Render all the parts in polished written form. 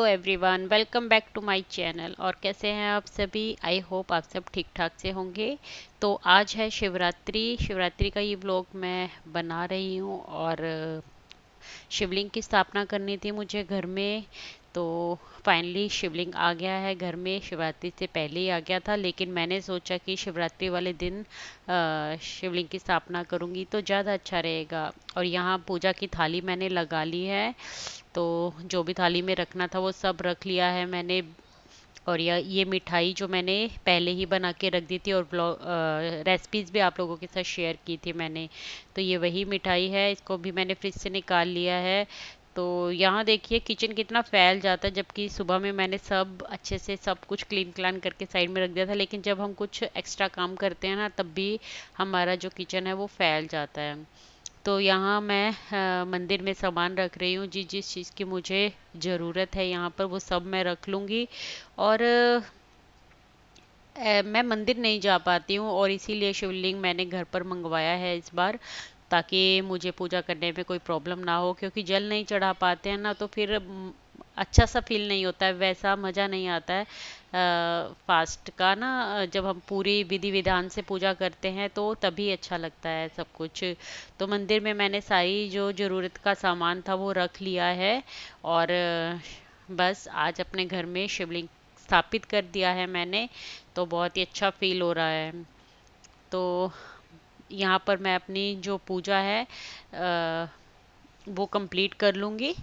Everyone, welcome back to my channel. और कैसे हैं आप सभी? आई होप आप सब ठीक ठाक से होंगे। तो आज है शिवरात्रि। शिवरात्रि का ये व्लॉग मैं बना रही हूँ और शिवलिंग की स्थापना करनी थी मुझे घर में। तो फाइनली शिवलिंग आ गया है घर में। शिवरात्रि से पहले ही आ गया था, लेकिन मैंने सोचा कि शिवरात्रि वाले दिन शिवलिंग की स्थापना करूँगी तो ज़्यादा अच्छा रहेगा। और यहाँ पूजा की थाली मैंने लगा ली है। तो जो भी थाली में रखना था वो सब रख लिया है मैंने। और ये मिठाई जो मैंने पहले ही बना के रख दी थी और ब्लॉग रेसिपीज़ भी आप लोगों के साथ शेयर की थी मैंने। तो ये वही मिठाई है, इसको भी मैंने फ्रिज से निकाल लिया है। तो यहाँ देखिए किचन कितना फैल जाता है, जबकि सुबह में मैंने सब अच्छे से सब कुछ क्लीन क्लान करके साइड में रख दिया था, लेकिन जब हम कुछ एक्स्ट्रा काम करते हैं ना तब भी हमारा जो किचन है वो फैल जाता है। तो यहाँ मैं मंदिर में सामान रख रही हूँ। जिस जिस चीज़ की मुझे ज़रूरत है यहाँ पर वो सब मैं रख लूँगी। और मैं मंदिर नहीं जा पाती हूँ और इसीलिए शिवलिंग मैंने घर पर मंगवाया है इस बार, ताकि मुझे पूजा करने में कोई प्रॉब्लम ना हो। क्योंकि जल नहीं चढ़ा पाते हैं ना तो फिर अच्छा सा फील नहीं होता है, वैसा मज़ा नहीं आता है फास्ट का ना। जब हम पूरी विधि विधान से पूजा करते हैं तो तभी अच्छा लगता है सब कुछ। तो मंदिर में मैंने सारी जो ज़रूरत का सामान था वो रख लिया है। और बस आज अपने घर में शिवलिंग स्थापित कर दिया है मैंने। तो बहुत ही अच्छा फील हो रहा है। तो यहाँ पर मैं अपनी जो पूजा है वो कंप्लीट कर लूँगी।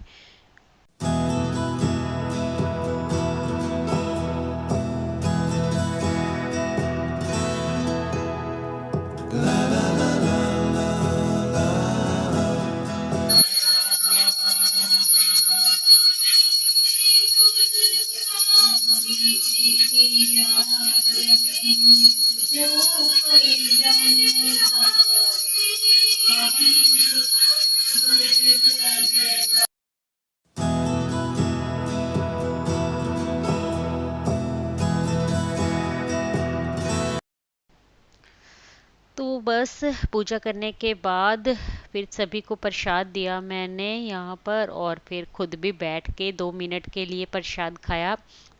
तो बस पूजा करने के बाद फिर सभी को प्रसाद दिया मैंने यहाँ पर, और फिर खुद भी बैठ के 2 मिनट के लिए प्रसाद खाया।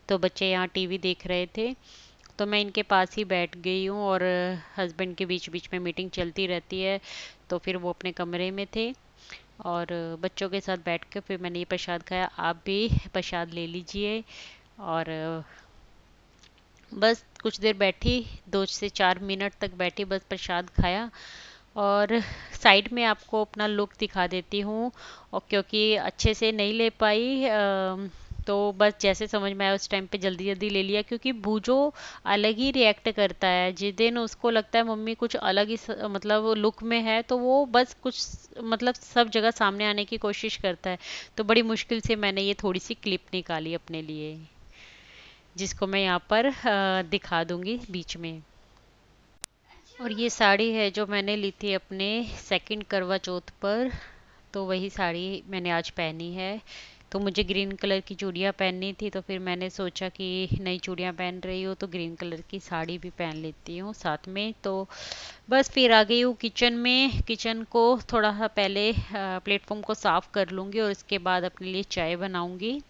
तो बच्चे यहाँ टीवी देख रहे थे तो मैं इनके पास ही बैठ गई हूँ। और हस्बैंड के बीच बीच में मीटिंग चलती रहती है, तो फिर वो अपने कमरे में थे। और बच्चों के साथ बैठ के फिर मैंने ये प्रसाद खाया। आप भी प्रसाद ले लीजिए। और बस कुछ देर बैठी, 2 से 4 मिनट तक बैठी, बस प्रसाद खाया। और साइड में आपको अपना लुक दिखा देती हूँ। और क्योंकि अच्छे से नहीं ले पाई तो बस जैसे समझ में आया उस टाइम पे जल्दी जल्दी ले लिया। क्योंकि भूजो अलग ही रिएक्ट करता है, जिस दिन उसको लगता है मम्मी कुछ अलग ही मतलब लुक में है तो वो बस कुछ मतलब सब जगह सामने आने की कोशिश करता है। तो बड़ी मुश्किल से मैंने ये थोड़ी सी क्लिप निकाली अपने लिए, जिसको मैं यहाँ पर दिखा दूंगी बीच में। और ये साड़ी है जो मैंने ली थी अपने सेकंड करवा चौथ पर। तो वही साड़ी मैंने आज पहनी है। तो मुझे ग्रीन कलर की चूड़ियाँ पहननी थी, तो फिर मैंने सोचा कि नई चूड़ियाँ पहन रही हूँ तो ग्रीन कलर की साड़ी भी पहन लेती हूँ साथ में। तो बस फिर आ गई हूँ किचन में। किचन को थोड़ा सा पहले प्लेटफॉर्म को साफ कर लूँगी और उसके बाद अपने लिए चाय बनाऊँगी।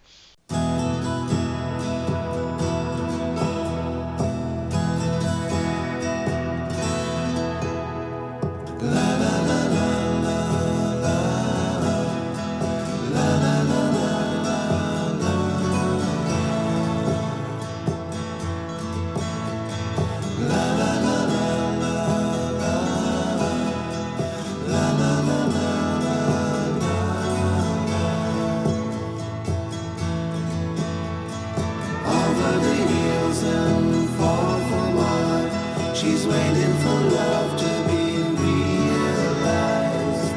Over the hills and far from high, she's waiting for love to be realized.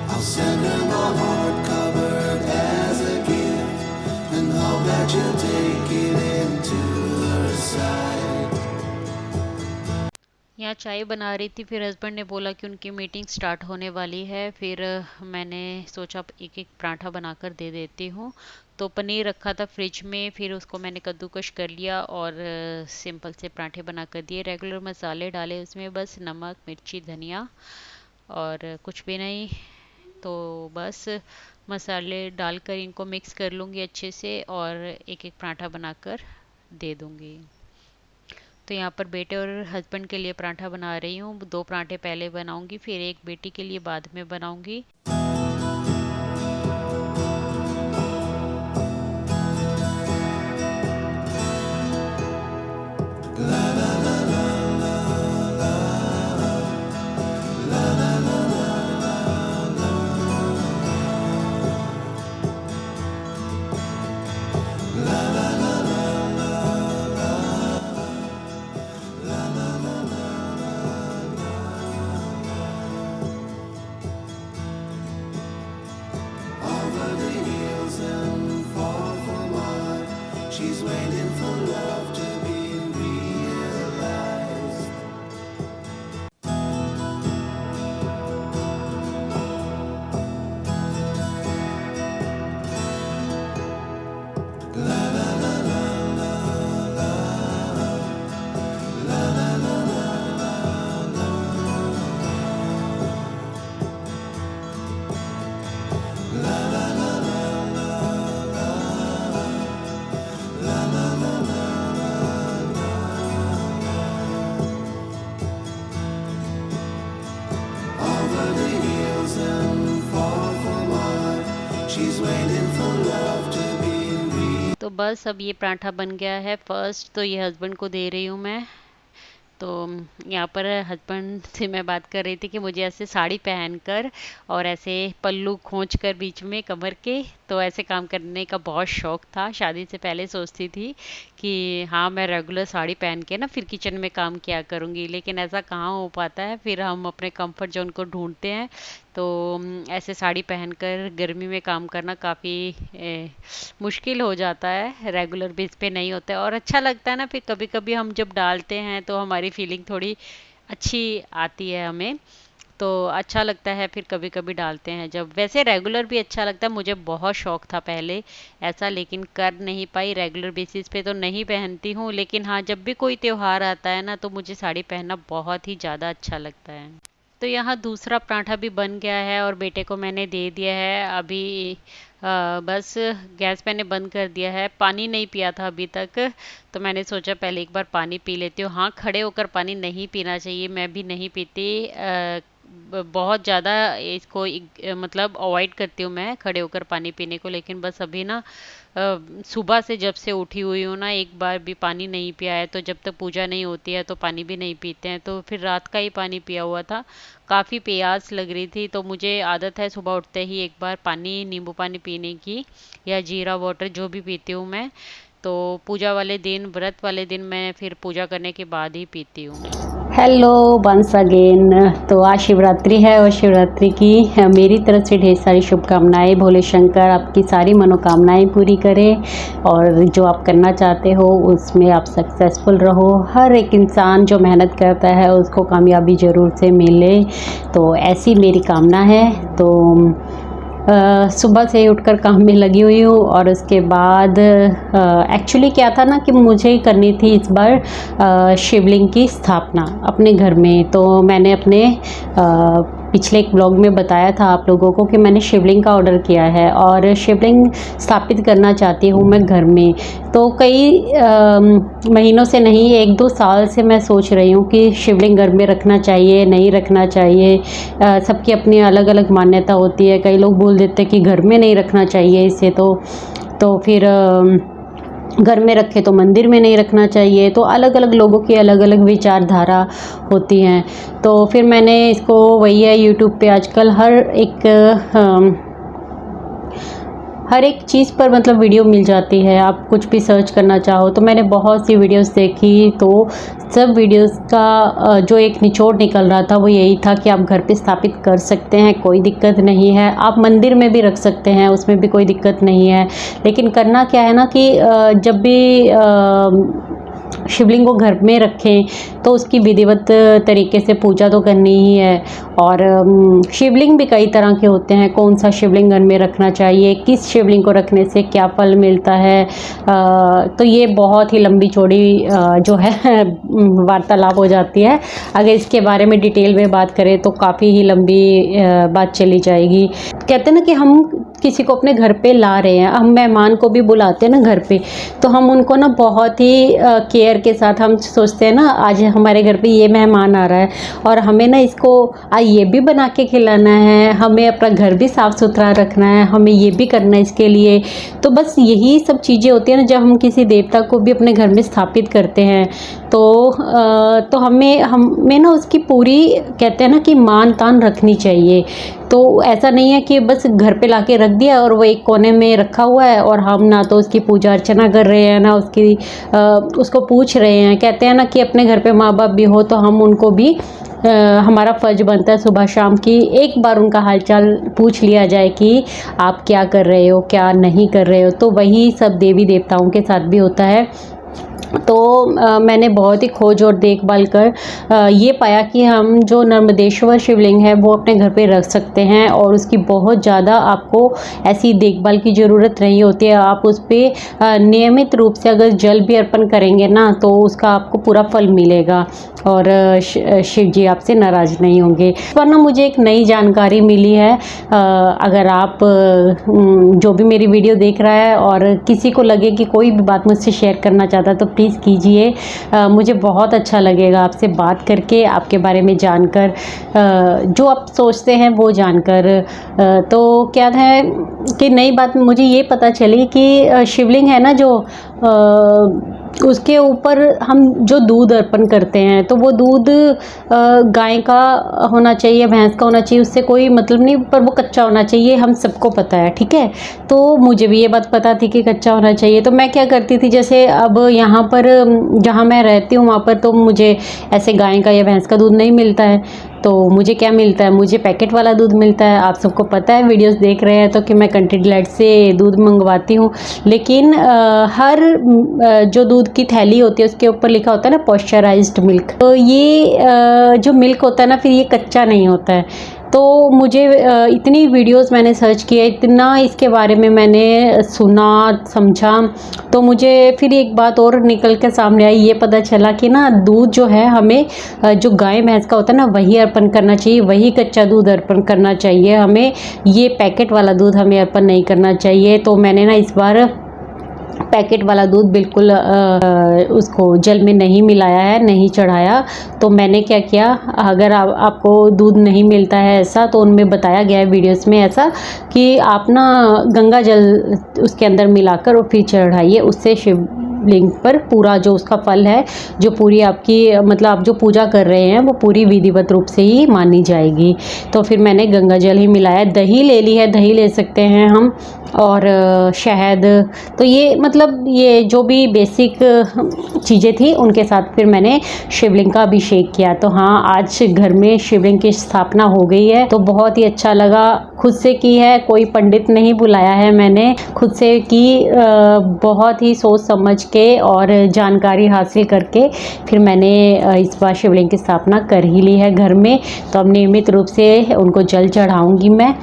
I'll send her my heart covered as a gift, and hope that you'll take it into her side. यहाँ चाय बना रही थी, फिर husband ने बोला कि उनकी मीटिंग स्टार्ट होने वाली है। फिर मैंने सोचा एक एक पराठा बनाकर दे देती हूँ। तो पनीर रखा था फ्रिज में, फिर उसको मैंने कद्दूकश कर लिया और सिंपल से पराठे बना कर दिए। रेगुलर मसाले डाले उसमें, बस नमक मिर्ची धनिया और कुछ भी नहीं। तो बस मसाले डालकर इनको मिक्स कर लूँगी अच्छे से और एक एक पराठा बनाकर दे दूँगी। तो यहाँ पर बेटे और हस्बैंड के लिए पराठा बना रही हूँ। 2 पराठे पहले बनाऊँगी, फिर एक बेटी के लिए बाद में बनाऊँगी। Over the hills and far from mine, she's waiting for love to be realized. Over the hills and far from mine, she's waiting for love to be realized. तो बस अब ये पराठा बन गया है। फर्स्ट तो ये हस्बैंड को दे रही हूँ मैं। तो यहाँ पर हस्बैंड से मैं बात कर रही थी कि मुझे ऐसे साड़ी पहनकर और ऐसे पल्लू खींच कर बीच में कमर के, तो ऐसे काम करने का बहुत शौक था। शादी से पहले सोचती थी कि हाँ मैं रेगुलर साड़ी पहन के ना फिर किचन में काम किया करूँगी, लेकिन ऐसा कहाँ हो पाता है। फिर हम अपने कंफर्ट जोन को ढूंढते हैं। तो ऐसे साड़ी पहनकर गर्मी में काम करना काफ़ी मुश्किल हो जाता है, रेगुलर बेस पे नहीं होता है। और अच्छा लगता है ना, फिर कभी कभी हम जब डालते हैं तो हमारी फीलिंग थोड़ी अच्छी आती है हमें। तो अच्छा लगता है फिर कभी कभी डालते हैं जब। वैसे रेगुलर भी अच्छा लगता है, मुझे बहुत शौक था पहले ऐसा, लेकिन कर नहीं पाई। रेगुलर बेसिस पे तो नहीं पहनती हूँ, लेकिन हाँ जब भी कोई त्योहार आता है ना तो मुझे साड़ी पहनना बहुत ही ज़्यादा अच्छा लगता है। तो यहाँ दूसरा पराठा भी बन गया है और बेटे को मैंने दे दिया है अभी। बस गैस मैंने बंद कर दिया है। पानी नहीं पिया था अभी तक, तो मैंने सोचा पहले एक बार पानी पी लेती हूँ। हाँ खड़े होकर पानी नहीं पीना चाहिए, मैं भी नहीं पीती। बहुत ज़्यादा इसको मतलब अवॉइड करती हूँ मैं खड़े होकर पानी पीने को। लेकिन बस अभी ना सुबह से जब से उठी हुई हूँ ना एक बार भी पानी नहीं पिया है। तो जब तक पूजा नहीं होती है तो पानी भी नहीं पीते हैं। तो फिर रात का ही पानी पिया हुआ था। काफ़ी प्यास लग रही थी, तो मुझे आदत है सुबह उठते ही एक बार पानी, नींबू पानी पीने की, या जीरा वाटर जो भी पीती हूँ मैं। तो पूजा वाले दिन, व्रत वाले दिन मैं फिर पूजा करने के बाद ही पीती हूँ। Hello once again. तो आज शिवरात्रि है और शिवरात्रि की मेरी तरफ से ढेर सारी शुभकामनाएं। भोले शंकर आपकी सारी मनोकामनाएं पूरी करें और जो आप करना चाहते हो उसमें आप सक्सेसफुल रहो। हर एक इंसान जो मेहनत करता है उसको कामयाबी ज़रूर से मिले, तो ऐसी मेरी कामना है। तो सुबह से उठकर काम में लगी हुई हूँ। और उसके बाद एक्चुअली क्या था ना कि मुझे करनी थी इस बार शिवलिंग की स्थापना अपने घर में। तो मैंने अपने पिछले एक ब्लॉग में बताया था आप लोगों को कि मैंने शिवलिंग का ऑर्डर किया है और शिवलिंग स्थापित करना चाहती हूँ मैं घर में। तो कई महीनों से नहीं, 1-2 साल से मैं सोच रही हूँ कि शिवलिंग घर में रखना चाहिए नहीं रखना चाहिए। सबकी अपनी अलग अलग मान्यता होती है। कई लोग बोल देते हैं कि घर में नहीं रखना चाहिए इसे, तो फिर घर में रखे तो मंदिर में नहीं रखना चाहिए। तो अलग अलग लोगों की अलग अलग विचारधारा होती हैं। तो फिर मैंने इसको, वही है यूट्यूब पे आजकल हर एक चीज़ पर मतलब वीडियो मिल जाती है। आप कुछ भी सर्च करना चाहो तो मैंने बहुत सी वीडियोस देखी। तो सब वीडियोस का जो एक निचोड़ निकल रहा था वो यही था कि आप घर पे स्थापित कर सकते हैं, कोई दिक्कत नहीं है। आप मंदिर में भी रख सकते हैं, उसमें भी कोई दिक्कत नहीं है। लेकिन करना क्या है ना कि जब भी शिवलिंग को घर में रखें तो उसकी विधिवत तरीके से पूजा तो करनी ही है। और शिवलिंग भी कई तरह के होते हैं, कौन सा शिवलिंग घर में रखना चाहिए, किस शिवलिंग को रखने से क्या फल मिलता है, तो ये बहुत ही लंबी चौड़ी जो है वार्तालाप हो जाती है। अगर इसके बारे में डिटेल में बात करें तो काफ़ी ही लंबी बात चली जाएगी। कहते हैं ना कि हम किसी को अपने घर पे ला रहे हैं, हम मेहमान को भी बुलाते हैं ना घर पे, तो हम उनको ना बहुत ही केयर के साथ हम सोचते हैं ना आज हमारे घर पे ये मेहमान आ रहा है और हमें ना इसको ये भी बना के खिलाना है, हमें अपना घर भी साफ़ सुथरा रखना है, हमें ये भी करना है इसके लिए। तो बस यही सब चीज़ें होती हैं ना जब हम किसी देवता को भी अपने घर में स्थापित करते हैं तो हमें ना उसकी पूरी कहते हैं ना कि मान तान रखनी चाहिए। तो ऐसा नहीं है कि बस घर पे लाके रख दिया और वो एक कोने में रखा हुआ है और हम ना तो उसकी पूजा अर्चना कर रहे हैं ना उसको पूछ रहे हैं। कहते हैं ना कि अपने घर पे माँ बाप भी हो तो हम उनको भी हमारा फ़र्ज बनता है सुबह शाम की एक बार उनका हालचाल पूछ लिया जाए कि आप क्या कर रहे हो, क्या नहीं कर रहे हो। तो वही सब देवी देवताओं के साथ भी होता है। तो मैंने बहुत ही खोज और देखभाल कर ये पाया कि हम जो नर्मदेश्वर शिवलिंग है वो अपने घर पे रख सकते हैं और उसकी बहुत ज़्यादा आपको ऐसी देखभाल की ज़रूरत नहीं होती है। आप उस पर नियमित रूप से अगर जल भी अर्पण करेंगे ना तो उसका आपको पूरा फल मिलेगा और शिव जी आपसे नाराज़ नहीं होंगे। वरना मुझे एक नई जानकारी मिली है, अगर आप जो भी मेरी वीडियो देख रहा है और किसी को लगे कि कोई भी बात मुझसे शेयर करना चाहता है तो प्लीज़ कीजिए। मुझे बहुत अच्छा लगेगा आपसे बात करके, आपके बारे में जानकर, जो आप सोचते हैं वो जानकर। तो क्या है कि नई बात मुझे ये पता चली कि शिवलिंग है ना जो उसके ऊपर हम जो दूध अर्पण करते हैं तो वो दूध गाय का होना चाहिए, भैंस का होना चाहिए, उससे कोई मतलब नहीं, पर वो कच्चा होना चाहिए, हम सबको पता है, ठीक है। तो मुझे भी ये बात पता थी कि कच्चा होना चाहिए। तो मैं क्या करती थी, जैसे अब यहाँ पर जहाँ मैं रहती हूँ वहाँ पर तो मुझे ऐसे गाय का या भैंस का दूध नहीं मिलता है, तो मुझे क्या मिलता है, मुझे पैकेट वाला दूध मिलता है। आप सबको पता है, वीडियोस देख रहे हैं तो कि मैं कंट्री डिलाइट से दूध मंगवाती हूँ, लेकिन हर जो दूध की थैली होती है उसके ऊपर लिखा होता है ना पॉस्चराइज्ड मिल्क। तो ये जो मिल्क होता है ना फिर ये कच्चा नहीं होता है। तो मुझे इतनी वीडियोस मैंने सर्च किया, इतना इसके बारे में मैंने सुना समझा, तो मुझे फिर एक बात और निकल के सामने आई। ये पता चला कि ना दूध जो है हमें जो गाय भैंस का होता है ना वही अर्पण करना चाहिए, वही कच्चा दूध अर्पण करना चाहिए हमें, ये पैकेट वाला दूध हमें अर्पण नहीं करना चाहिए। तो मैंने ना इस बार पैकेट वाला दूध बिल्कुल उसको जल में नहीं मिलाया है, नहीं चढ़ाया। तो मैंने क्या किया, अगर आपको दूध नहीं मिलता है ऐसा, तो उनमें बताया गया है वीडियोस में ऐसा कि आप ना गंगा जल उसके अंदर मिलाकर और फिर चढ़ाइए, उससे शिवलिंग पर पूरा जो उसका फल है, जो पूरी आपकी मतलब आप जो पूजा कर रहे हैं वो पूरी विधिवत रूप से ही मानी जाएगी। तो फिर मैंने गंगा जल ही मिलाया, दही ले ली है, दही ले सकते हैं हम, और शहद। तो ये मतलब ये जो भी बेसिक चीज़ें थी उनके साथ फिर मैंने शिवलिंग का अभिषेक किया। तो हाँ, आज घर में शिवलिंग की स्थापना हो गई है, तो बहुत ही अच्छा लगा। खुद से की है, कोई पंडित नहीं बुलाया है, मैंने खुद से की, बहुत ही सोच समझ के और जानकारी हासिल करके फिर मैंने इस बार शिवलिंग की स्थापना कर ही ली है घर में। तो अब नियमित रूप से उनको जल चढ़ाऊँगी मैं,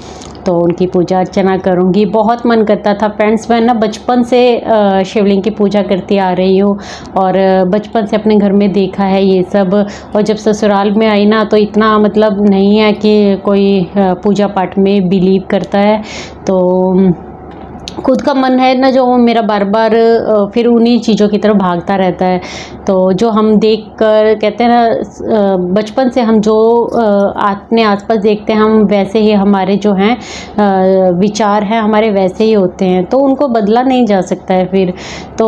तो उनकी पूजा अर्चना करूँगी। बहुत मन करता था फ्रेंड्स, मैं ना बचपन से शिवलिंग की पूजा करती आ रही हूँ और बचपन से अपने घर में देखा है ये सब। और जब ससुराल में आई ना तो इतना मतलब नहीं है कि कोई पूजा पाठ में बिलीव करता है, तो खुद का मन है ना जो मेरा बार बार फिर उन्हीं चीज़ों की तरफ भागता रहता है। तो जो हम देख कर कहते हैं ना, बचपन से हम जो अपने आसपास देखते हैं हम वैसे ही हमारे जो हैं विचार हैं हमारे वैसे ही होते हैं, तो उनको बदला नहीं जा सकता है। फिर तो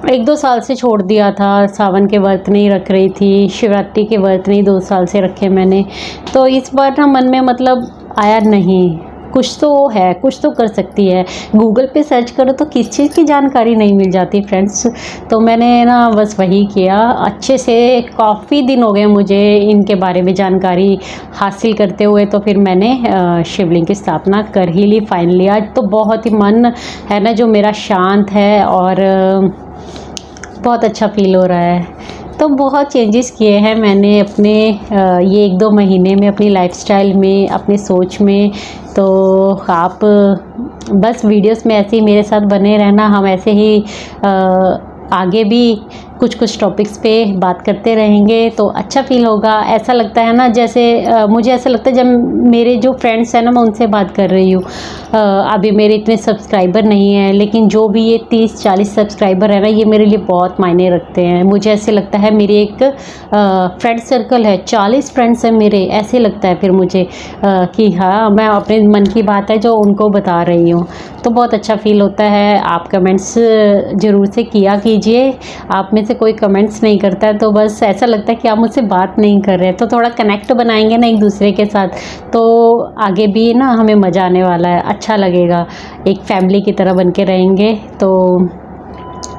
1-2 साल से छोड़ दिया था, सावन के व्रत नहीं रख रही थी, शिवरात्रि के व्रत नहीं 2 साल से रखे मैंने। तो इस बार ना मन में मतलब आया नहीं, कुछ तो है, कुछ तो कर सकती है। गूगल पे सर्च करो तो किस चीज़ की जानकारी नहीं मिल जाती फ्रेंड्स। तो मैंने ना बस वही किया अच्छे से। काफ़ी दिन हो गए मुझे इनके बारे में जानकारी हासिल करते हुए, तो फिर मैंने शिवलिंग की स्थापना कर ही ली फाइनली। आज तो बहुत ही मन है ना जो मेरा शांत है और बहुत अच्छा फील हो रहा है। तो बहुत चेंजेस किए हैं मैंने अपने ये 1-2 महीने में अपनी लाइफ़स्टाइल में, अपनी सोच में। तो आप बस वीडियोस में ऐसे ही मेरे साथ बने रहना, हम ऐसे ही आगे भी कुछ कुछ टॉपिक्स पे बात करते रहेंगे तो अच्छा फील होगा। ऐसा लगता है ना जैसे मुझे ऐसा लगता है जब मेरे जो फ्रेंड्स हैं ना, मैं उनसे बात कर रही हूँ। अभी मेरे इतने सब्सक्राइबर नहीं हैं, लेकिन जो भी ये 30-40 सब्सक्राइबर है ना, ये मेरे लिए बहुत मायने रखते हैं। मुझे ऐसे लगता है मेरी एक फ्रेंड सर्कल है, 40 फ्रेंड्स हैं मेरे, ऐसे लगता है फिर मुझे कि हाँ, मैं अपने मन की बात है जो उनको बता रही हूँ। तो बहुत अच्छा फील होता है। आप कमेंट्स ज़रूर से किया कीजिए। आप में से कोई कमेंट्स नहीं करता है तो बस ऐसा लगता है कि आप मुझसे बात नहीं कर रहे हैं। तो थोड़ा कनेक्ट बनाएंगे ना एक दूसरे के साथ, तो आगे भी ना हमें मज़ा आने वाला है, अच्छा लगेगा। एक फैमिली की तरह बन के रहेंगे। तो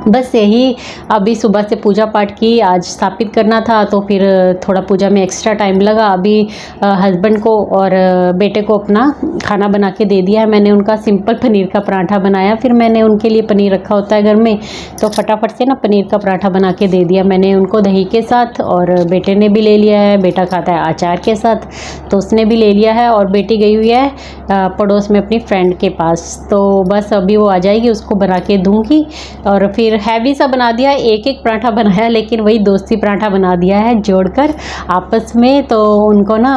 बस यही, अभी सुबह से पूजा पाठ की, आज स्थापित करना था तो फिर थोड़ा पूजा में एक्स्ट्रा टाइम लगा। अभी हस्बैंड को और बेटे को अपना खाना बना के दे दिया है मैंने। उनका सिंपल पनीर का पराठा बनाया, फिर मैंने उनके लिए पनीर रखा होता है घर में, तो फटाफट से ना पनीर का पराठा बना के दे दिया मैंने उनको दही के साथ। और बेटे ने भी ले लिया है, बेटा खाता है अचार के साथ, तो उसने भी ले लिया है। और बेटी गई हुई है पड़ोस में अपनी फ्रेंड के पास। तो बस अभी वो आ जाएगी, उसको बना के दूँगी। और फिर हैवी सा बना दिया, एक एक पराठा बनाया, लेकिन वही दोस्ती पराठा बना दिया है जोड़कर आपस में। तो उनको ना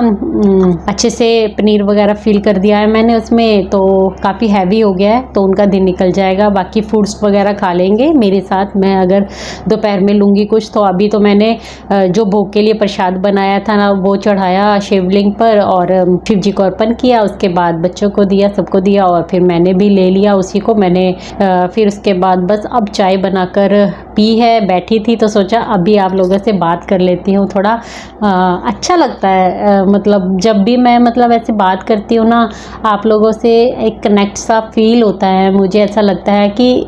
अच्छे से पनीर वगैरह फिल कर दिया है मैंने उसमें, तो काफ़ी हैवी हो गया है, तो उनका दिन निकल जाएगा। बाकी फ्रूट्स वगैरह खा लेंगे मेरे साथ। मैं अगर दोपहर में लूँगी कुछ, तो अभी तो मैंने जो भोग के लिए प्रसाद बनाया था ना, वो चढ़ाया शिवलिंग पर और शिव जी को अर्पण किया। उसके बाद बच्चों को दिया, सबको दिया, और फिर मैंने भी ले लिया उसी को मैंने। फिर उसके बाद बस अब चाय बनाकर पी है, बैठी थी तो सोचा अभी आप लोगों से बात कर लेती हूँ। थोड़ा अच्छा लगता है, मतलब जब भी मैं मतलब ऐसे बात करती हूँ ना आप लोगों से, एक कनेक्ट सा फील होता है। मुझे ऐसा लगता है कि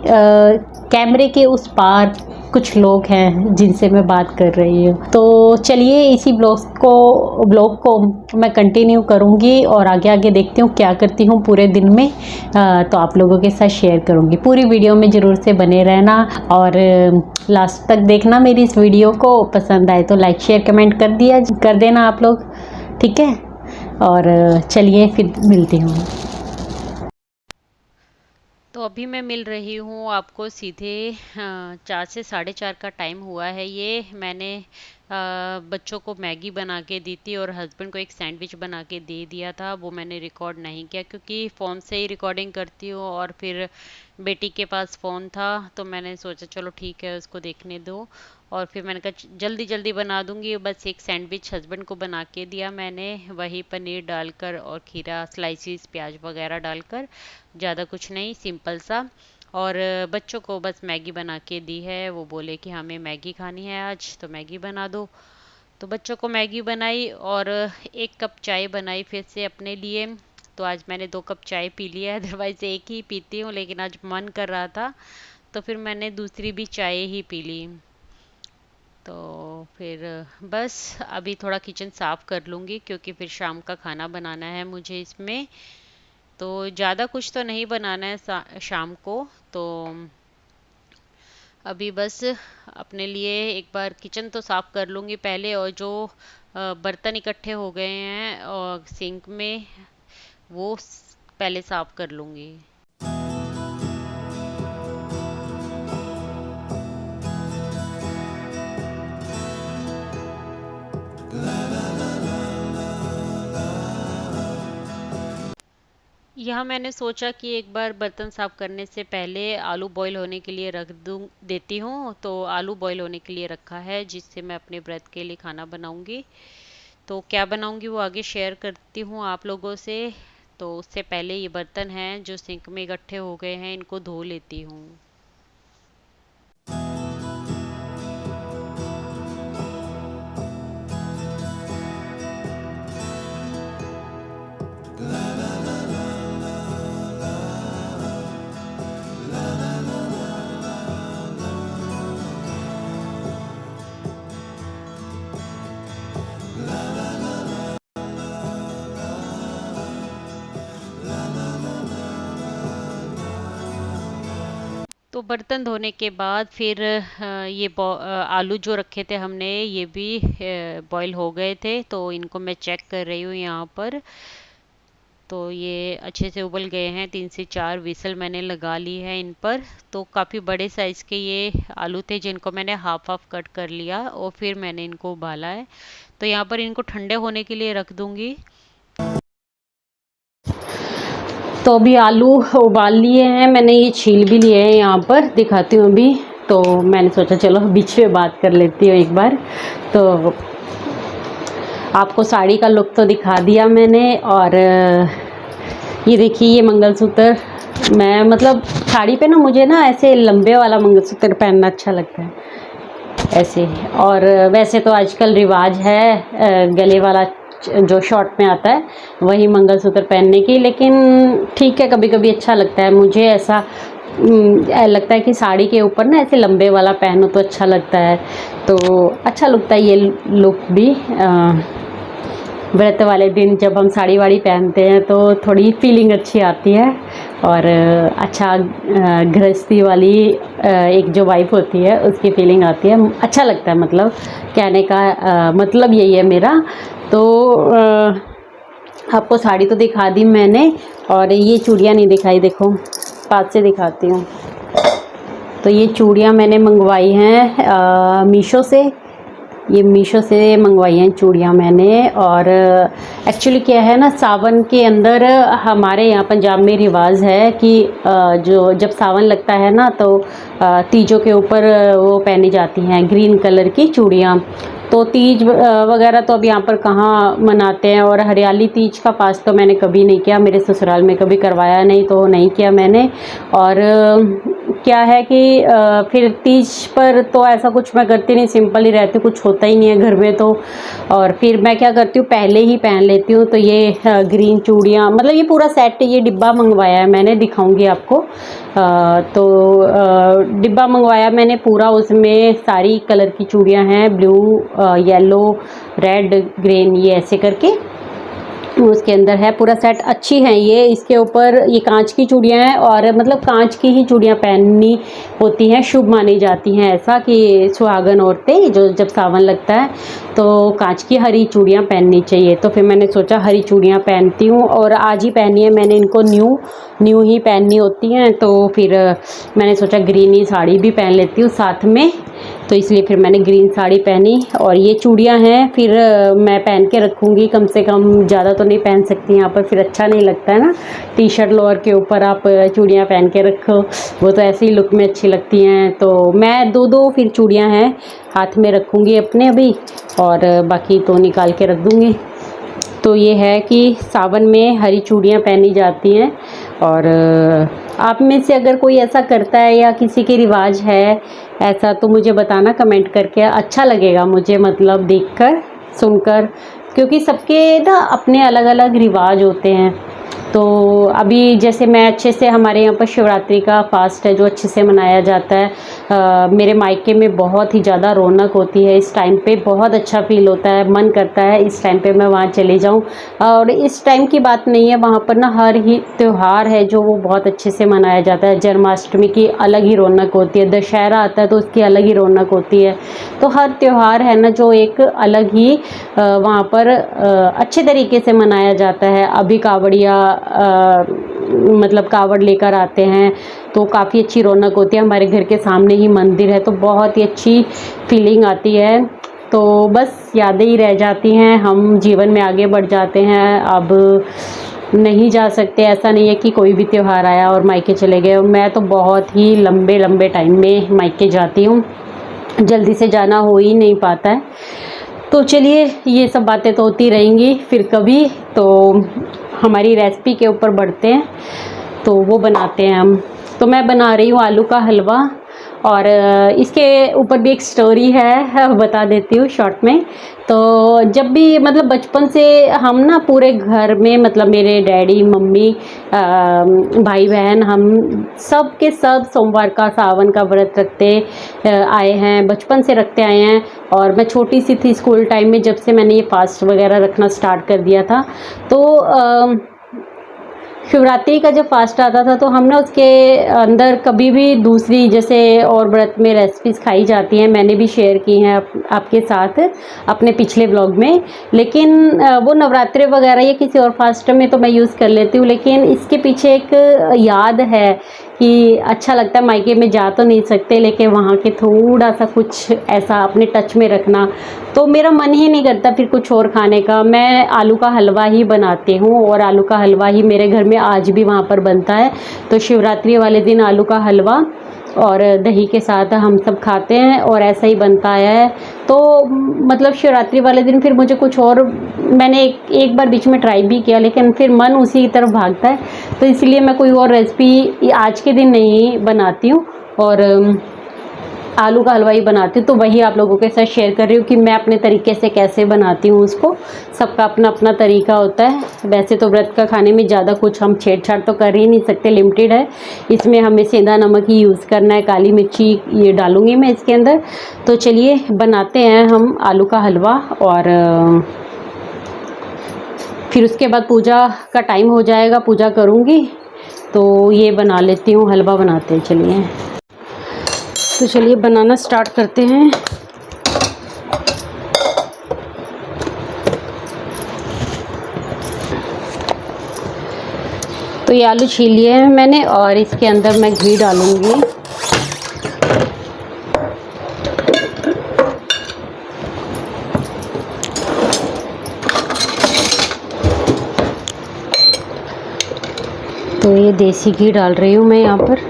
कैमरे के उस पार कुछ लोग हैं जिनसे मैं बात कर रही हूँ। तो चलिए इसी ब्लॉग को मैं कंटिन्यू करूँगी और आगे आगे देखती हूँ क्या करती हूँ पूरे दिन में। तो आप लोगों के साथ शेयर करूँगी। पूरी वीडियो में ज़रूर से बने रहना और लास्ट तक देखना मेरी इस वीडियो को। पसंद आए तो लाइक शेयर कमेंट कर देना आप लोग, ठीक है। और चलिए फिर मिलती हूँ। तो अभी मैं मिल रही हूँ आपको सीधे 4 से 4:30 का टाइम हुआ है। ये मैंने बच्चों को मैगी बना के दी थी और हस्बैंड को एक सैंडविच बना के दे दिया था। वो मैंने रिकॉर्ड नहीं किया क्योंकि फ़ोन से ही रिकॉर्डिंग करती हूँ, और फिर बेटी के पास फ़ोन था तो मैंने सोचा चलो ठीक है उसको देखने दो। और फिर मैंने कहा जल्दी जल्दी बना दूंगी। बस एक सैंडविच हस्बैंड को बना के दिया मैंने, वही पनीर डालकर और खीरा स्लाइसिस प्याज वगैरह डालकर, ज़्यादा कुछ नहीं, सिंपल सा। और बच्चों को बस मैगी बना के दी है। वो बोले कि हमें मैगी खानी है आज, तो मैगी बना दो। तो बच्चों को मैगी बनाई और 1 कप चाय बनाई फिर से अपने लिए। तो आज मैंने 2 कप चाय पी लिया है, अदरवाइज एक ही पीती हूँ, लेकिन आज मन कर रहा था तो फिर मैंने दूसरी भी चाय ही पी ली। तो फिर बस अभी थोड़ा किचन साफ कर लूँगी क्योंकि फिर शाम का खाना बनाना है मुझे इसमें। तो ज़्यादा कुछ तो नहीं बनाना है शाम को। तो अभी बस अपने लिए एक बार किचन तो साफ कर लूँगी पहले, और जो बर्तन इकट्ठे हो गए हैं और सिंक में, वो पहले साफ कर लूँगी। यहाँ मैंने सोचा कि एक बार बर्तन साफ करने से पहले आलू बॉईल होने के लिए रख दूँ देती हूँ। तो आलू बॉईल होने के लिए रखा है, जिससे मैं अपने व्रत के लिए खाना बनाऊँगी। तो क्या बनाऊँगी वो आगे शेयर करती हूँ आप लोगों से। तो उससे पहले ये बर्तन हैं जो सिंक में इकट्ठे हो गए हैं, इनको धो लेती हूँ। तो बर्तन धोने के बाद फिर आलू जो रखे थे हमने ये भी बॉईल हो गए थे, तो इनको मैं चेक कर रही हूँ यहाँ पर। तो ये अच्छे से उबल गए हैं, 3 से 4 विसल मैंने लगा ली है इन पर। तो काफ़ी बड़े साइज़ के ये आलू थे जिनको मैंने हाफ हाफ कट कर लिया और फिर मैंने इनको उबाला है। तो यहाँ पर इनको ठंडे होने के लिए रख दूंगी। तो अभी आलू उबाल लिए हैं मैंने, ये छील भी लिए हैं, यहाँ पर दिखाती हूँ अभी। तो मैंने सोचा चलो बीच में बात कर लेती हूँ एक बार। तो आपको साड़ी का लुक तो दिखा दिया मैंने। और ये देखिए ये मंगलसूत्र, मैं मतलब साड़ी पे ना मुझे ना ऐसे लंबे वाला मंगलसूत्र पहनना अच्छा लगता है ऐसे। और वैसे तो आजकल रिवाज है गले वाला जो शॉर्ट में आता है वही मंगलसूत्र पहनने की, लेकिन ठीक है कभी कभी अच्छा लगता है मुझे ऐसा। लगता है कि साड़ी के ऊपर ना ऐसे लंबे वाला पहनो तो अच्छा लगता है, तो अच्छा लगता है ये लुक भी। व्रत वाले दिन जब हम साड़ी वाड़ी पहनते हैं तो थोड़ी फीलिंग अच्छी आती है। और अच्छा गृहस्थी वाली एक जो वाइफ होती है उसकी फीलिंग आती है, अच्छा लगता है। मतलब कहने का मतलब यही है मेरा। तो आपको साड़ी तो दिखा दी मैंने, और ये चूड़ियाँ नहीं दिखाई, देखो पास से दिखाती हूँ। तो ये चूड़ियाँ मैंने मंगवाई हैं मीशो से, ये मीशो से मंगवाई हैं चूड़ियाँ मैंने। और एक्चुअली क्या है ना, सावन के अंदर हमारे यहाँ पंजाब में रिवाज है कि जो जब सावन लगता है ना तो तीजों के ऊपर वो पहनी जाती हैं ग्रीन कलर की चूड़ियाँ। तो तीज वगैरह तो अब यहाँ पर कहाँ मनाते हैं, और हरियाली तीज का पास तो मैंने कभी नहीं किया, मेरे ससुराल में कभी करवाया नहीं तो नहीं किया मैंने। और क्या है कि फिर तीज पर तो ऐसा कुछ मैं करती नहीं, सिंपल ही रहती हूँ, कुछ होता ही नहीं है घर में तो। और फिर मैं क्या करती हूँ पहले ही पहन लेती हूँ। तो ये ग्रीन चूड़ियाँ, मतलब ये पूरा सेट, ये डिब्बा मंगवाया है मैंने, दिखाऊंगी आपको। तो डिब्बा मंगवाया मैंने पूरा, उसमें सारी कलर की चूड़ियाँ हैं, ब्लू येलो रेड ग्रीन, ये ऐसे करके उसके अंदर है पूरा सेट। अच्छी हैं ये, इसके ऊपर ये कांच की चूड़ियाँ हैं, और मतलब कांच की ही चूड़ियाँ पहननी होती हैं, शुभ मानी जाती हैं। ऐसा कि सुहागन औरतें जो जब सावन लगता है तो कांच की हरी चूड़ियाँ पहननी चाहिए। तो फिर मैंने सोचा हरी चूड़ियाँ पहनती हूँ, और आज ही पहनी है मैंने इनको, न्यू ही पहननी होती हैं। तो फिर मैंने सोचा ग्रीन ही साड़ी भी पहन लेती हूँ साथ में, तो इसलिए फिर मैंने ग्रीन साड़ी पहनी। और ये चूड़ियाँ हैं, फिर मैं पहन के रखूँगी, कम से कम ज़्यादा तो नहीं पहन सकती यहाँ पर, फिर अच्छा नहीं लगता है ना टी शर्ट लोअर के ऊपर आप चूड़ियाँ पहन के रखो, वो तो ऐसे ही लुक में अच्छी लगती हैं। तो मैं दो फिर चूड़ियाँ हैं हाथ में रखूँगी अपने अभी, और बाकी तो निकाल के रख दूँगी। तो ये है कि सावन में हरी चूड़ियाँ पहनी जाती हैं। और आप में से अगर कोई ऐसा करता है या किसी के रिवाज है ऐसा, तो मुझे बताना कमेंट करके, अच्छा लगेगा मुझे मतलब देखकर सुनकर, क्योंकि सबके ना अपने अलग अलग रिवाज होते हैं। तो अभी जैसे मैं अच्छे से, हमारे यहाँ पर शिवरात्रि का फास्ट है जो अच्छे से मनाया जाता है। मेरे मायके में बहुत ही ज़्यादा रौनक होती है इस टाइम पे, बहुत अच्छा फील होता है, मन करता है इस टाइम पे मैं वहाँ चले जाऊँ। और इस टाइम की बात नहीं है, वहाँ पर ना हर ही त्यौहार है जो वो बहुत अच्छे से मनाया जाता है। जन्माष्टमी की अलग ही रौनक होती है, दशहरा आता है तो उसकी अलग ही रौनक होती है। तो हर त्यौहार है ना जो एक अलग ही वहाँ पर अच्छे तरीके से मनाया जाता है। अभी कावड़िया मतलब कावड़ लेकर आते हैं तो काफ़ी अच्छी रौनक होती है। हमारे घर के सामने ही मंदिर है तो बहुत ही अच्छी फीलिंग आती है। तो बस यादें ही रह जाती हैं, हम जीवन में आगे बढ़ जाते हैं। अब नहीं जा सकते, ऐसा नहीं है कि कोई भी त्यौहार आया और मायके चले गए। मैं तो बहुत ही लंबे लंबे टाइम में मायके जाती हूँ, जल्दी से जाना हो ही नहीं पाता है। तो चलिए ये सब बातें तो होती रहेंगी, फिर कभी तो हमारी रेसिपी के ऊपर बढ़ते हैं। तो वो बनाते हैं हम। तो मैं बना रही हूँ आलू का हलवा, और इसके ऊपर भी एक स्टोरी है, बता देती हूँ शॉर्ट में। तो जब भी मतलब बचपन से हम ना पूरे घर में, मतलब मेरे डैडी मम्मी भाई बहन, हम सब के सब सोमवार का सावन का व्रत रखते आए हैं, बचपन से रखते आए हैं। और मैं छोटी सी थी स्कूल टाइम में, जब से मैंने ये फास्ट वगैरह रखना स्टार्ट कर दिया था। तो शिवरात्रि का जब फास्ट आता था तो हम ना उसके अंदर कभी भी दूसरी जैसे और व्रत में रेसिपीज़ खाई जाती हैं, मैंने भी शेयर की हैं आपके साथ अपने पिछले ब्लॉग में। लेकिन वो नवरात्रि वगैरह या किसी और फास्ट में तो मैं यूज़ कर लेती हूँ, लेकिन इसके पीछे एक याद है कि अच्छा लगता है। मायके में जा तो नहीं सकते, लेकिन वहाँ के थोड़ा सा कुछ ऐसा अपने टच में रखना, तो मेरा मन ही नहीं करता फिर कुछ और खाने का। मैं आलू का हलवा ही बनाती हूँ और आलू का हलवा ही मेरे घर में आज भी वहाँ पर बनता है। तो शिवरात्रि वाले दिन आलू का हलवा और दही के साथ हम सब खाते हैं और ऐसा ही बनता आया है। तो मतलब शिवरात्रि वाले दिन फिर मुझे कुछ और, मैंने एक बार बीच में ट्राई भी किया, लेकिन फिर मन उसी की तरफ भागता है, तो इसलिए मैं कोई और रेसिपी आज के दिन नहीं बनाती हूँ और आलू का हलवा ही बनाती हूँ। तो वही आप लोगों के साथ शेयर कर रही हूँ कि मैं अपने तरीके से कैसे बनाती हूँ उसको। सबका अपना अपना तरीका होता है। वैसे तो व्रत का खाने में ज़्यादा कुछ हम छेड़छाड़ तो कर ही नहीं सकते, लिमिटेड है। इसमें हमें सेंधा नमक ही यूज़ करना है, काली मिर्ची ये डालूँगी मैं इसके अंदर। तो चलिए बनाते हैं हम आलू का हलवा और फिर उसके बाद पूजा का टाइम हो जाएगा, पूजा करूँगी। तो ये बना लेती हूँ, हलवा बनाते हैं चलिए। तो चलिए बनाना स्टार्ट करते हैं। तो ये आलू छील लिए हैं मैंने और इसके अंदर मैं घी डालूँगी। तो ये देसी घी डाल रही हूँ मैं यहाँ पर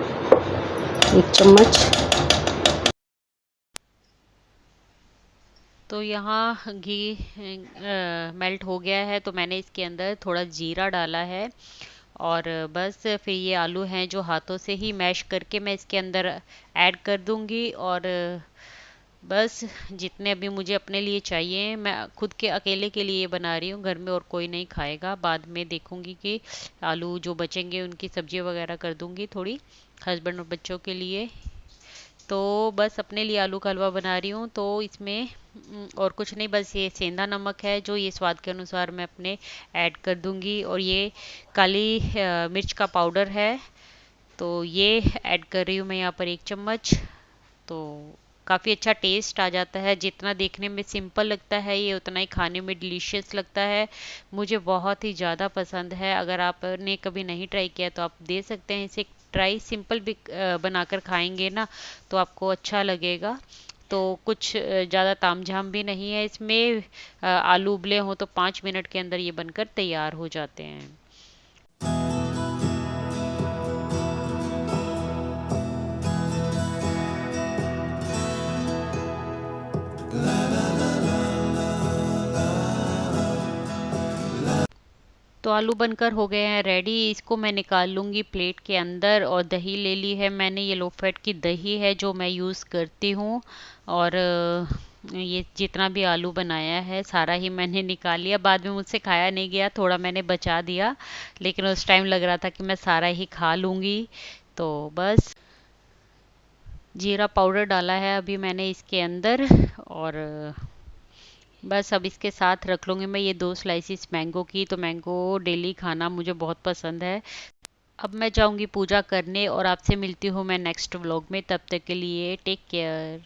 1 चम्मच। तो यहाँ घी मेल्ट हो गया है, तो मैंने इसके अंदर थोड़ा जीरा डाला है और बस फिर ये आलू हैं जो हाथों से ही मैश करके मैं इसके अंदर ऐड कर दूंगी। और बस जितने अभी मुझे अपने लिए चाहिए, मैं खुद के अकेले के लिए बना रही हूँ, घर में और कोई नहीं खाएगा। बाद में देखूंगी कि आलू जो बचेंगे उनकी सब्जी वगैरह कर दूंगी थोड़ी हस्बैंड और बच्चों के लिए। तो बस अपने लिए आलू का हलवा बना रही हूँ। तो इसमें और कुछ नहीं, बस ये सेंधा नमक है जो ये स्वाद के अनुसार मैं अपने ऐड कर दूंगी। और ये काली मिर्च का पाउडर है, तो ये ऐड कर रही हूँ मैं यहाँ पर 1 चम्मच। तो काफ़ी अच्छा टेस्ट आ जाता है। जितना देखने में सिंपल लगता है ये उतना ही खाने में डिलीशियस लगता है। मुझे बहुत ही ज़्यादा पसंद है। अगर आपने कभी नहीं ट्राई किया तो आप दे सकते हैं इसे ट्राई। सिंपल भी बनाकर खाएंगे ना तो आपको अच्छा लगेगा। तो कुछ ज़्यादा तामझाम भी नहीं है इसमें। आलू उबले हों तो 5 मिनट के अंदर ये बनकर तैयार हो जाते हैं। तो आलू बनकर हो गए हैं रेडी। इसको मैं निकाल लूँगी प्लेट के अंदर। और दही ले ली है मैंने, ये लो फैट की दही है जो मैं यूज़ करती हूँ। और ये जितना भी आलू बनाया है सारा ही मैंने निकाल लिया। बाद में मुझसे खाया नहीं गया, थोड़ा मैंने बचा दिया, लेकिन उस टाइम लग रहा था कि मैं सारा ही खा लूँगी। तो बस जीरा पाउडर डाला है अभी मैंने इसके अंदर। और बस अब इसके साथ रख लूँगी मैं ये 2 स्लाइसिस मैंगो की। तो मैंगो डेली खाना मुझे बहुत पसंद है। अब मैं जाऊँगी पूजा करने और आपसे मिलती हूँ मैं नेक्स्ट व्लॉग में। तब तक के लिए टेक केयर।